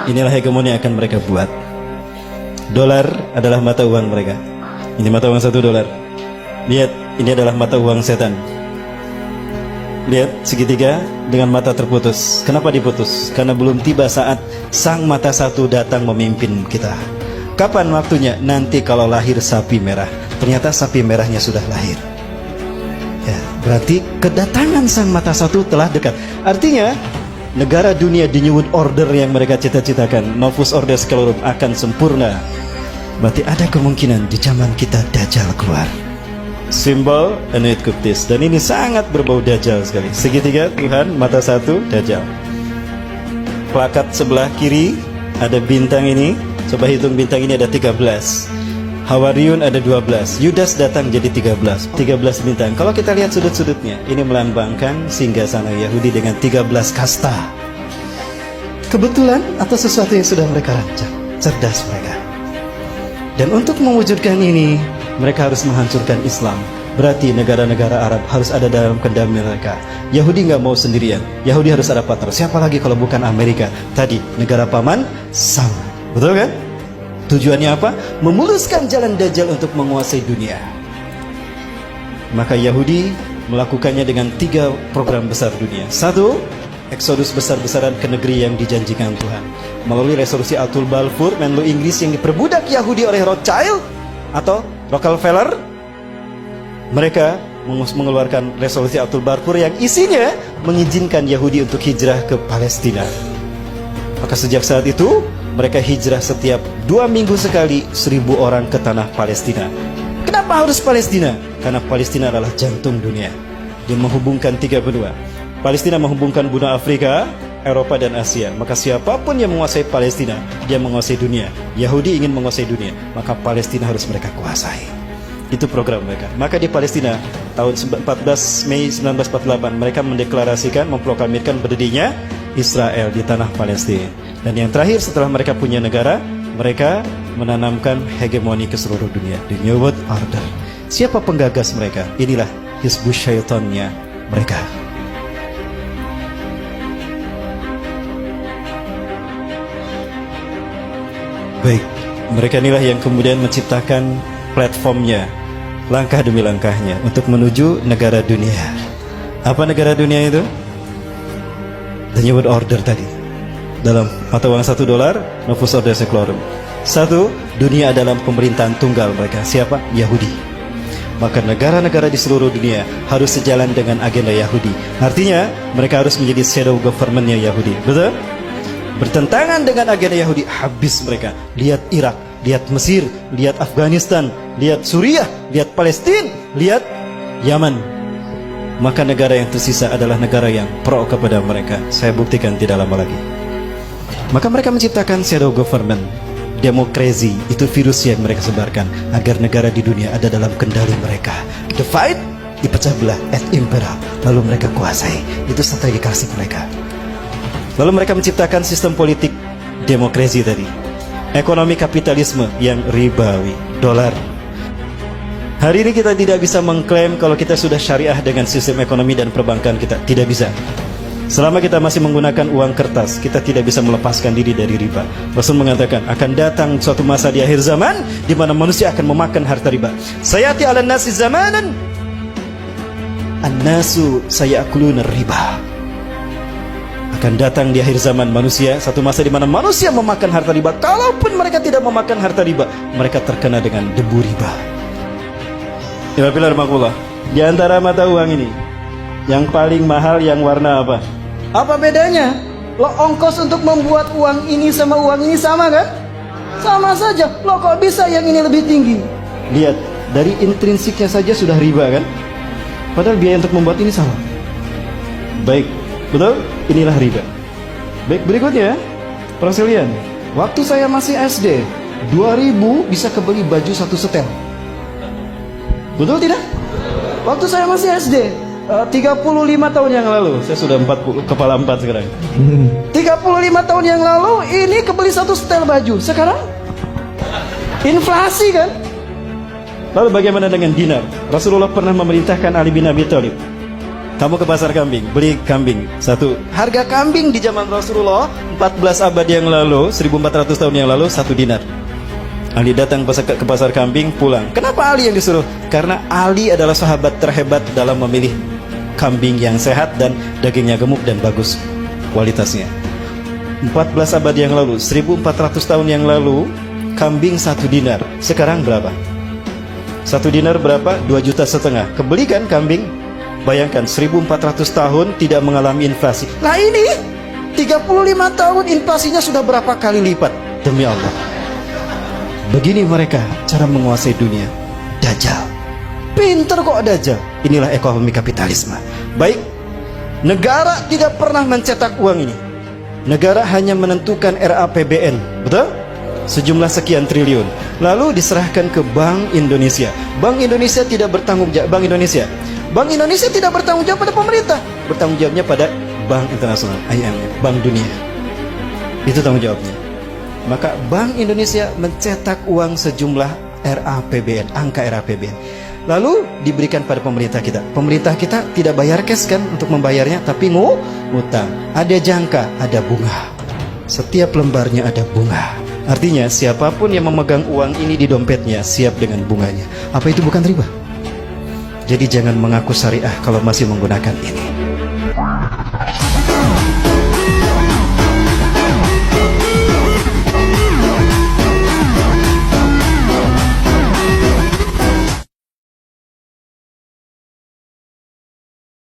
Inilah hegemoni yang akan mereka buat. Dolar adalah mata uang mereka. Ini mata uang $1. Lihat, ini adalah mata uang setan. Lihat, segitiga dengan mata terputus. Kenapa diputus? Karena belum tiba saat sang mata satu datang memimpin kita. Kapan waktunya? Nanti kalau lahir sapi merah. Ternyata sapi merahnya sudah lahir. Ya, berarti kedatangan sang mata satu telah dekat. Artinya negara dunia di New World Order yang mereka cita-citakan, Novus Ordo Seclorum, akan sempurna. Berarti ada kemungkinan di zaman kita Dajjal keluar. Simbol Anuit Kuptis. Dan ini sangat berbau Dajjal sekali. Segitiga Tuhan, mata satu, Dajjal. Plakat sebelah kiri ada bintang ini. Coba hitung bintang ini ada 13. Hawariun ada 12. Yudas datang jadi 13. 13 bintang. Kalau kita lihat sudut-sudutnya, ini melambangkan singgasana Yahudi dengan 13 kasta. Kebetulan atau sesuatu yang sudah mereka rancang. Cerdas mereka. Dan untuk mewujudkan ini, mereka harus menghancurkan Islam. Berarti negara-negara Arab harus ada dalam kendali mereka. Yahudi nggak mau sendirian. Yahudi harus ada partner. Siapa lagi kalau bukan Amerika? Tadi negara paman Sam. Betul kan? Tujuannya apa? Memuluskan jalan Dajjal untuk menguasai dunia. Maka Yahudi melakukannya dengan 3 program besar dunia. 1, eksodus besar-besaran ke negeri yang dijanjikan Tuhan. Melalui resolusi Atul Balfour, Menlo Inggris yang diperbudak Yahudi oleh Rothschild atau Rockefeller. Mereka mengeluarkan resolusi Atul Balfour yang isinya mengizinkan Yahudi untuk hijrah ke Palestina. Maka sejak saat itu mereka hijrah setiap 2 minggu sekali 1.000 orang ke tanah Palestina. Kenapa harus Palestina? Karena Palestina adalah jantung dunia. Dia menghubungkan 3 benua. Palestina menghubungkan benua Afrika, Eropa dan Asia. Maka siapapun yang menguasai Palestina, dia menguasai dunia. Yahudi ingin menguasai dunia, maka Palestina harus mereka kuasai. Itu program mereka. Maka di Palestina tahun 14 Mei 1948 mereka mendeklarasikan, memproklamirkan berdirinya Israel di tanah Palestina. Dan yang terakhir setelah mereka punya negara, mereka menanamkan hegemoni ke seluruh dunia, the New World Order. Siapa penggagas mereka? Inilah Hizbus Syaitannya mereka. Baik, mereka inilah yang kemudian menciptakan platformnya, langkah demi langkahnya untuk menuju negara dunia. Apa negara dunia itu? The New World Order tadi. Dalam mata uang $1, Novus Ordo Seclorum. 1, dunia dalam pemerintahan tunggal mereka. Siapa? Yahudi. Maka negara-negara di seluruh dunia harus sejalan dengan agenda Yahudi. Artinya mereka harus menjadi shadow government-nya Yahudi. Betul? Bertentangan dengan agenda Yahudi, habis mereka. Lihat Irak, lihat Mesir, lihat Afghanistan, lihat Suriah, lihat Palestina, lihat Yaman. Maka negara yang tersisa adalah negara yang pro kepada mereka. Saya buktikan tidak lama lagi. Maka mereka menciptakan shadow government. Demokrasi itu virus yang mereka sebarkan agar negara di dunia ada dalam kendali mereka. Divide, dipecah belah, et impera, lalu mereka kuasai. Itu strategi klasik mereka. Lalu mereka menciptakan sistem politik demokrasi tadi. Ekonomi kapitalisme yang ribawi, dolar. Hari ini kita tidak bisa mengklaim kalau kita sudah syariah dengan sistem ekonomi dan perbankan kita. Tidak bisa. Selama kita masih menggunakan uang kertas, kita tidak bisa melepaskan diri dari riba. Rasul mengatakan akan datang suatu masa di akhir zaman di mana manusia akan memakan harta riba. Sayati 'alan nasi zamanan an-nasu sayakuluna riba. Akan datang di akhir zaman manusia satu masa di mana manusia memakan harta riba. Kalaupun mereka tidak memakan harta riba, mereka terkena dengan debu riba. Di antara mata uang ini, yang paling mahal yang warna apa? Apa bedanya? Lo ongkos untuk membuat uang ini sama uang ini sama kan? Sama saja. Lo kok bisa yang ini lebih tinggi? Lihat, dari intrinsiknya saja sudah riba kan? Padahal biaya untuk membuat ini sama. Baik, betul? Inilah riba. Baik, berikutnya perselisihan. Waktu saya masih SD, 2000 bisa kebeli baju 1 setel. Betul tidak? Waktu saya masih SD, 35 tahun yang lalu, saya sudah 40, kepala 4 sekarang. 35 tahun yang lalu ini kebeli 1 setel baju. Sekarang inflasi kan? Lalu bagaimana dengan dinar? Rasulullah pernah memerintahkan Ali bin Abi Thalib Kamu ke pasar kambing, beli kambing satu. Harga kambing di zaman Rasulullah 14 abad yang lalu, 1400 tahun yang lalu, 1 dinar. Ali datang ke pasar kambing, pulang. Kenapa Ali yang disuruh? Karena Ali adalah sahabat terhebat dalam memilih kambing yang sehat dan dagingnya gemuk dan bagus kualitasnya. 14 abad yang lalu, 1400 tahun yang lalu, kambing 1 dinar. Sekarang berapa? 1 dinar berapa? 2,5 juta. Kebelikan kambing? Bayangkan 1400 tahun tidak mengalami inflasi. Nah ini 35 tahun inflasinya sudah berapa kali lipat. Demi Allah. Begini mereka cara menguasai dunia. Dajjal. Pinter kok Dajjal. Inilah ekonomi kapitalisme. Baik, negara tidak pernah mencetak uang ini. Negara hanya menentukan RAPBN. Betul? Sejumlah sekian triliun. Lalu diserahkan ke Bank Indonesia. Bank Indonesia tidak bertanggung jawab. Bank Indonesia tidak bertanggung jawab pada pemerintah, bertanggung jawabnya pada Bank Internasional, IMF, Bank Dunia. Itu tanggung jawabnya. Maka Bank Indonesia mencetak uang sejumlah RAPBN, angka RAPBN. Lalu diberikan pada pemerintah kita. Pemerintah kita tidak bayar cash kan untuk membayarnya, tapi ngutang. Ada jangka, ada bunga. Setiap lembarnya ada bunga. Artinya siapapun yang memegang uang ini di dompetnya siap dengan bunganya. Apa itu bukan riba? Jadi jangan mengaku syariah kalau masih menggunakan ini.